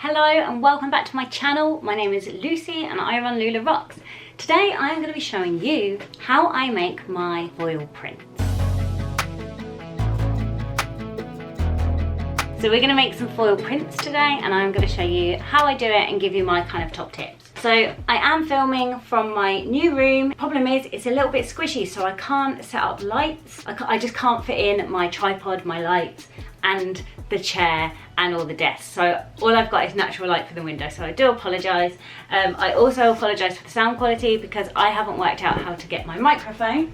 Hello and welcome back to my channel. My name is Lucy and I run Lula Rocks. Today I am going to be showing you how I make my foil prints. So we're going to make some foil prints today and I'm going to show you how I do it and give you my kind of top tips. So I am filming from my new room. Problem is it's a little bit squishy, so I can't set up lights. I just can't fit in my tripod, my lights and the chair and all the desks. So all I've got is natural light for the window, so I do apologise. I also apologise for the sound quality because I haven't worked out how to get my microphone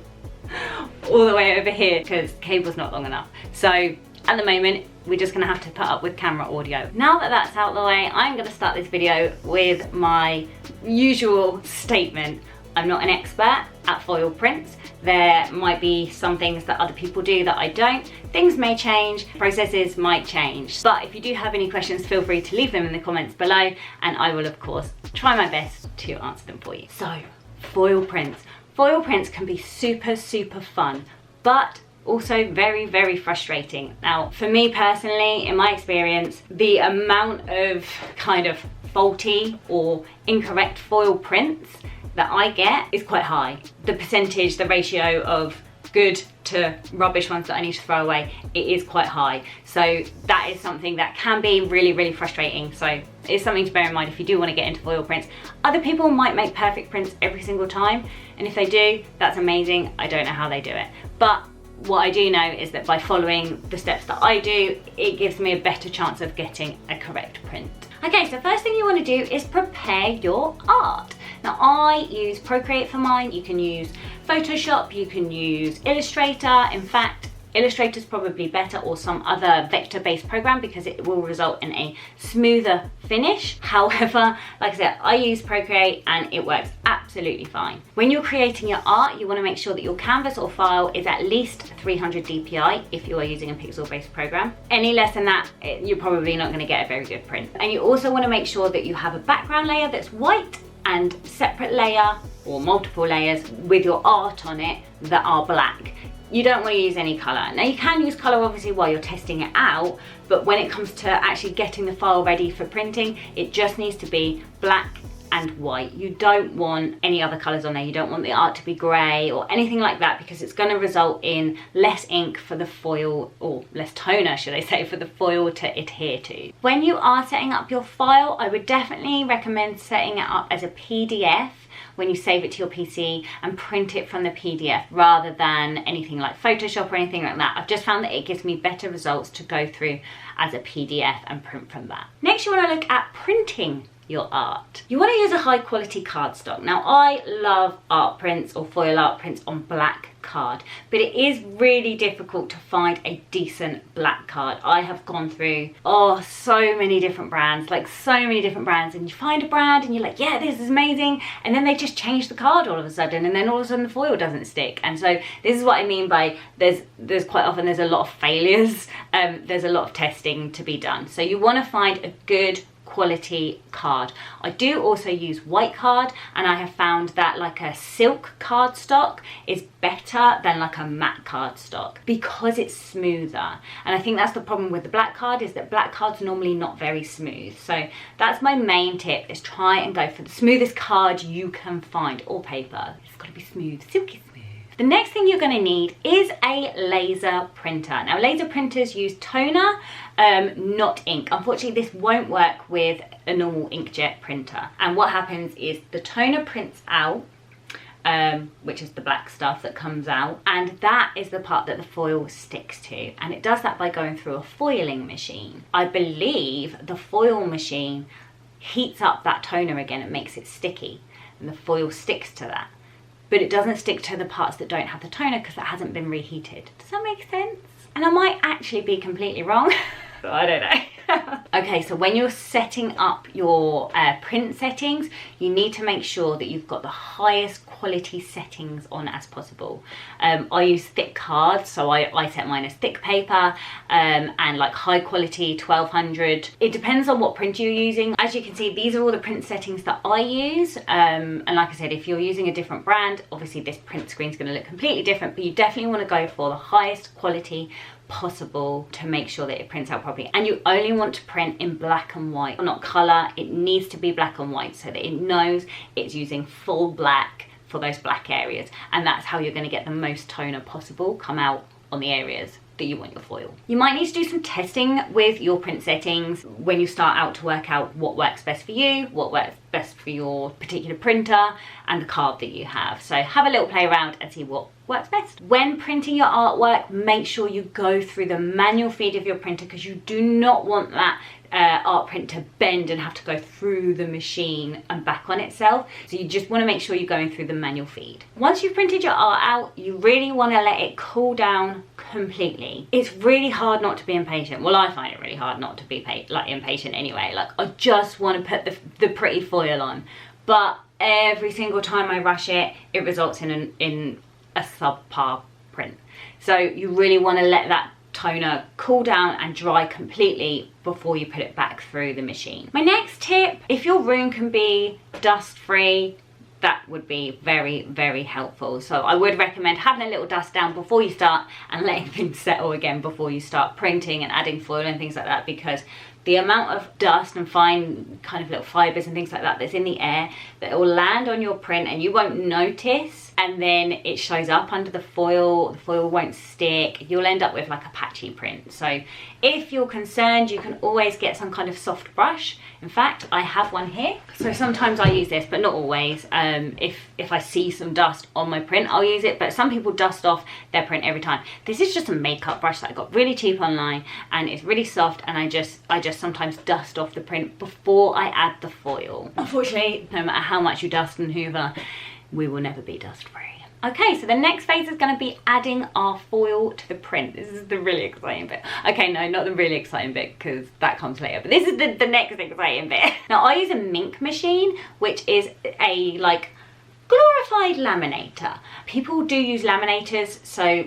all the way over here because the cable's not long enough. So at the moment, we're just gonna have to put up with camera audio. Now that that's out of the way, I'm gonna start this video with my usual statement. I'm not an expert at foil prints. There might be some things that other people do that I don't. Things may change, processes might change. But if you do have any questions, feel free to leave them in the comments below and I will of course try my best to answer them for you. So, foil prints. Foil prints can be super fun, but also very frustrating. Now, for me personally, in my experience, the amount of kind of faulty or incorrect foil prints that I get is quite high. The percentage, the ratio of good to rubbish ones that I need to throw away, it is quite high. So that is something that can be really frustrating. So it's something to bear in mind if you do want to get into foil prints. Other people might make perfect prints every single time, and if they do, that's amazing. I don't know how they do it. But what I do know is that by following the steps that I do, it gives me a better chance of getting a correct print. Okay, so first thing you want to do is prepare your art. Now I use Procreate for mine. You can use Photoshop, you can use Illustrator. In fact, Illustrator's probably better, or some other vector-based program, because it will result in a smoother finish. However, like I said, I use Procreate and it works absolutely fine. When you're creating your art, you want to make sure that your canvas or file is at least 300 dpi if you are using a pixel-based program. Any less than that, you're probably not going to get a very good print. And you also want to make sure that you have a background layer that's white and separate layer or multiple layers with your art on it that are black. You don't want to use any colour. Now you can use colour obviously while you're testing it out, but when it comes to actually getting the file ready for printing, it just needs to be black and white. You don't want any other colours on there. You don't want the art to be grey or anything like that, because it's going to result in less ink for the foil, or less toner should I say, for the foil to adhere to. When you are setting up your file, I would definitely recommend setting it up as a PDF when you save it to your PC and print it from the PDF rather than anything like Photoshop or anything like that. I've just found that it gives me better results to go through as a PDF and print from that. Next, you want to look at printing your art. You want to use a high quality cardstock. Now I love art prints or foil art prints on black card, but it is really difficult to find a decent black card. I have gone through so many different brands, and you find a brand and you're like, yeah, this is amazing, and then they just change the card all of a sudden, and then all of a sudden the foil doesn't stick. And so this is what I mean by there's quite often there's a lot of failures. There's a lot of testing to be done. So you want to find a good quality card. I do also use white card, and I have found that like a silk cardstock is better than like a matte cardstock because it's smoother. And I think that's the problem with the black card, is that black card's normally not very smooth. So that's my main tip, is try and go for the smoothest card you can find, or paper. It's got to be smooth, silky smooth. The next thing you're going to need is a laser printer. Now laser printers use toner, not ink. Unfortunately, this won't work with a normal inkjet printer. And what happens is the toner prints out, which is the black stuff that comes out, and that is the part that the foil sticks to. And it does that by going through a foiling machine. I believe the foil machine heats up that toner again and makes it sticky, and the foil sticks to that. But it doesn't stick to the parts that don't have the toner because that hasn't been reheated. Does that make sense? And I might actually be completely wrong. I don't know. Okay, so when you're setting up your print settings, you need to make sure that you've got the highest quality settings on as possible. I use thick cards, so I set mine as thick paper, and like high quality 1200. It depends on what printer you're using. As you can see, these are all the print settings that I use. And like I said, if you're using a different brand, obviously this print screen is going to look completely different, but you definitely want to go for the highest quality possible to make sure that it prints out properly. And you only want to print in black and white, or not color. It needs to be black and white so that it knows it's using full black for those black areas, and that's how you're going to get the most toner possible come out on the areas that you want your foil. You might need to do some testing with your print settings when you start out to work out what works best for you, what works best for your particular printer and the card that you have. So have a little play around and see what works best. When printing your artwork, make sure you go through the manual feed of your printer, because you do not want that art print to bend and have to go through the machine and back on itself. So you just want to make sure you're going through the manual feed. Once you've printed your art out, you really want to let it cool down completely. It's really hard not to be impatient. Well, I find it really hard not to be impatient anyway. Like, I just want to put the pretty foil on, but every single time I rush it, it results in a subpar print. So you really want to let that toner cool down and dry completely before you put it back through the machine. My next tip, if your room can be dust free, that would be very, very helpful. So I would recommend having a little dust down before you start and letting things settle again before you start printing and adding foil and things like that, because the amount of dust and fine kind of little fibers and things like that that's in the air that will land on your print and you won't notice, and then it shows up under the foil won't stick, you'll end up with like a patchy print. So if you're concerned, you can always get some kind of soft brush. In fact, I have one here, so sometimes I use this, but not always. If I see some dust on my print, I'll use it, but some people dust off their print every time. This is just a makeup brush that I got really cheap online, and it's really soft, and I just sometimes dust off the print before I add the foil. Unfortunately, no matter how much you dust and hoover, we will never be dust free. Okay, so the next phase is going to be adding our foil to the print. This is the really exciting bit. Okay, no, not the really exciting bit, because that comes later, but this is the next exciting bit. Now, I use a Mink machine, which is a like glorified laminator. People do use laminators, so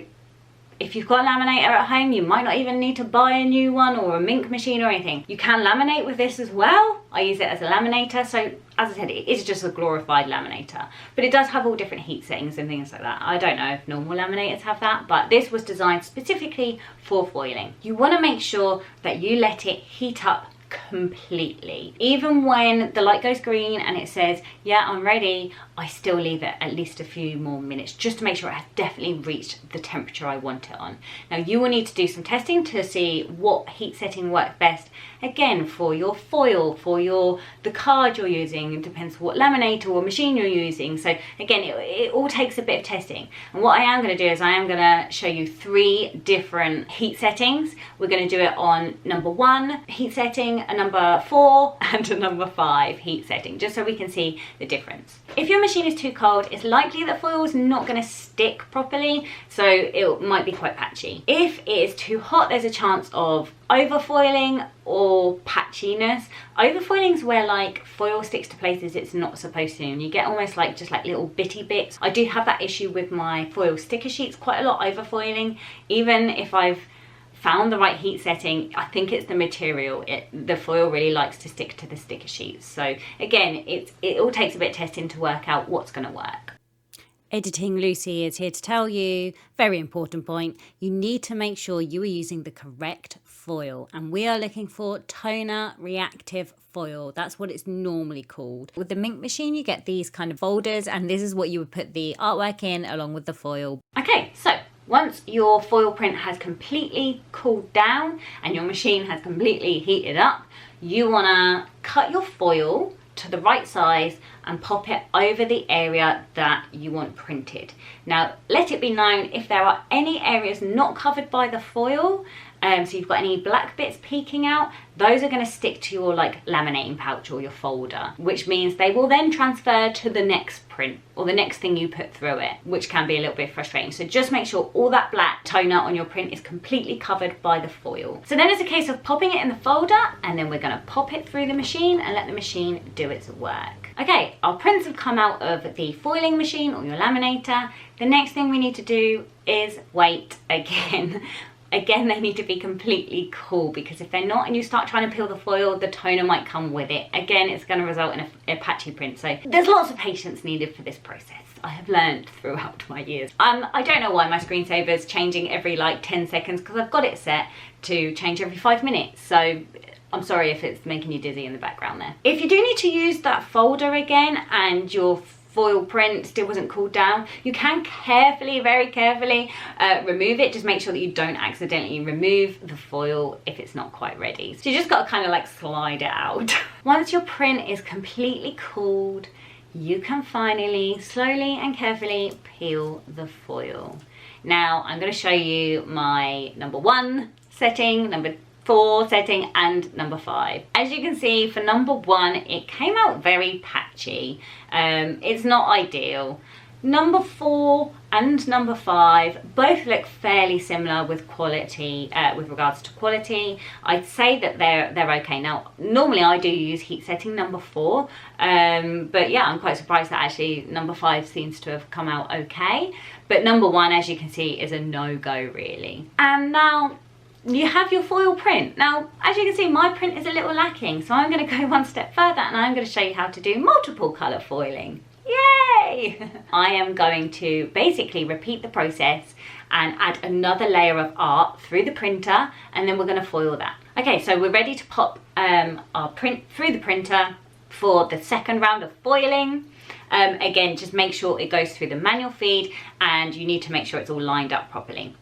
if you've got a laminator at home, you might not even need to buy a new one or a Mink machine or anything. You can laminate with this as well. I use it as a laminator, so as I said, it is just a glorified laminator, but it does have all different heat settings and things like that. I don't know if normal laminators have that, but this was designed specifically for foiling. You want to make sure that you let it heat up completely. Even when the light goes green and it says, yeah, I'm ready, I still leave it at least a few more minutes just to make sure it has definitely reached the temperature I want it on. Now, you will need to do some testing to see what heat setting works best, again, for your foil, for the card you're using. It depends what laminator or machine you're using. So again, it all takes a bit of testing. And what I am going to do is I am going to show you 3 different heat settings. We're going to do it on number 1 heat setting, a number 4 and a number 5 heat setting, just so we can see the difference. If your machine is too cold, it's likely that foil is not going to stick properly, so it might be quite patchy. If it is too hot, there's a chance of overfoiling or patchiness. Overfoiling is where like foil sticks to places it's not supposed to, and you get almost like just like little bitty bits. I do have that issue with my foil sticker sheets, quite a lot overfoiling. Even if I've found the right heat setting, I think it's the material. The foil really likes to stick to the sticker sheets. So again, it all takes a bit of testing to work out what's going to work. Editing Lucy is here to tell you, very important point, you need to make sure you are using the correct foil, and we are looking for toner reactive foil. That's what it's normally called. With the Mink machine, you get these kind of folders, and this is what you would put the artwork in along with the foil. Okay, so once your foil print has completely cooled down and your machine has completely heated up, you want to cut your foil to the right size and pop it over the area that you want printed. Now, let it be known if there are any areas not covered by the foil, so you've got any black bits peeking out, those are going to stick to your like laminating pouch or your folder, which means they will then transfer to the next print or the next thing you put through it, which can be a little bit frustrating. So just make sure all that black toner on your print is completely covered by the foil. So then it's a case of popping it in the folder, and then we're going to pop it through the machine and let the machine do its work. Okay, our prints have come out of the foiling machine or your laminator. The next thing we need to do is wait again. Again, they need to be completely cool, because if they're not and you start trying to peel the foil, the toner might come with it. Again, it's going to result in a patchy print. So there's lots of patience needed for this process. I have learned throughout my years. I don't know why my screensaver's changing every like 10 seconds because I've got it set to change every 5 minutes. So I'm sorry if it's making you dizzy in the background there. If you do need to use that folder again and your foil print still wasn't cooled down, you can carefully, very carefully remove it. Just make sure that you don't accidentally remove the foil if it's not quite ready. So you just got to kind of like slide it out. Once your print is completely cooled, you can finally slowly and carefully peel the foil. Now I'm going to show you my number 1 setting, number 4 setting and number 5. As you can see, for number 1 it came out very patchy. It's not ideal. Number 4 and number 5 both look fairly similar with quality, with regards to quality. I'd say that they're okay. Now normally I do use heat setting number 4, but yeah, I'm quite surprised that actually number 5 seems to have come out okay, but number 1, as you can see, is a no-go really. And now you have your foil print. Now, as you can see, my print is a little lacking, so I'm going to go one step further and I'm going to show you how to do multiple colour foiling. Yay! I am going to basically repeat the process and add another layer of art through the printer, and then we're going to foil that. Okay, so we're ready to pop our print through the printer for the second round of foiling. Again, just make sure it goes through the manual feed and you need to make sure it's all lined up properly.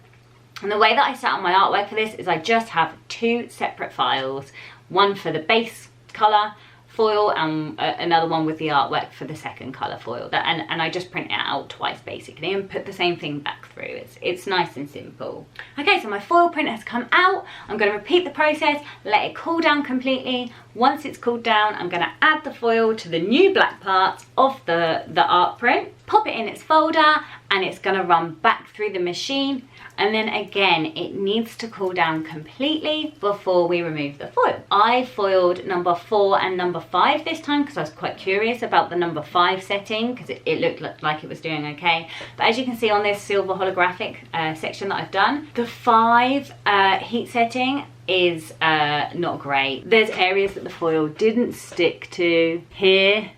And the way that I set up my artwork for this is I just have 2 separate files, one for the base colour foil and another one with the artwork for the second colour foil. And I just print it out twice basically and put the same thing back through. It's nice and simple. Okay, so my foil print has come out. I'm going to repeat the process, let it cool down completely. Once it's cooled down, I'm going to add the foil to the new black parts of the art print, pop it in its folder, and it's going to run back through the machine. And then again, it needs to cool down completely before we remove the foil. I foiled number 4 and number 5 this time because I was quite curious about the number 5 setting because it looked like it was doing okay. But as you can see on this silver holographic section that I've done, the 5 heat setting is not great. There's areas that the foil didn't stick to, here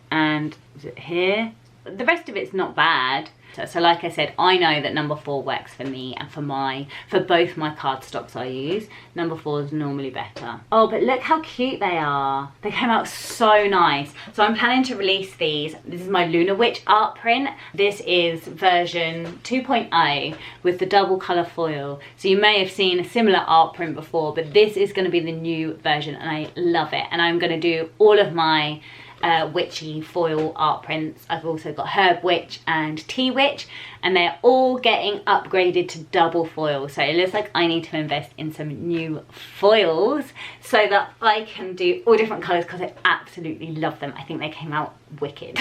and is it here? The rest of it's not bad. So like I said, I know that number 4 works for me and for both my cardstocks I use. Number 4 is normally better. Oh, but look how cute they are. They came out so nice. So I'm planning to release these. This is my Lunar Witch art print. This is version 2.0 with the double colour foil. So you may have seen a similar art print before, but this is going to be the new version and I love it. And I'm going to do all of my witchy foil art prints. I've also got Herb Witch and Tea Witch, and they're all getting upgraded to double foil. So it looks like I need to invest in some new foils so that I can do all different colours because I absolutely love them. I think they came out wicked.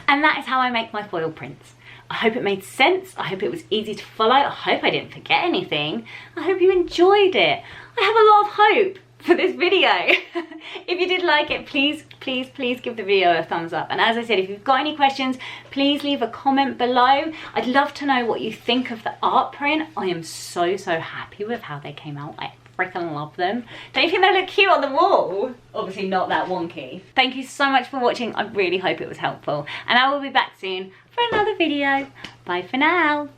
And that is how I make my foil prints. I hope it made sense. I hope it was easy to follow. I hope I didn't forget anything. I hope you enjoyed it. I have a lot of hope for this video. If you did like it, please give the video a thumbs up. And as I said, if you've got any questions, please leave a comment below. I'd love to know what you think of the art print. I am so happy with how they came out. I freaking love them. Don't you think they look cute on the wall? Obviously not that wonky. Thank you so much for watching. I really hope it was helpful. And I will be back soon for another video. Bye for now.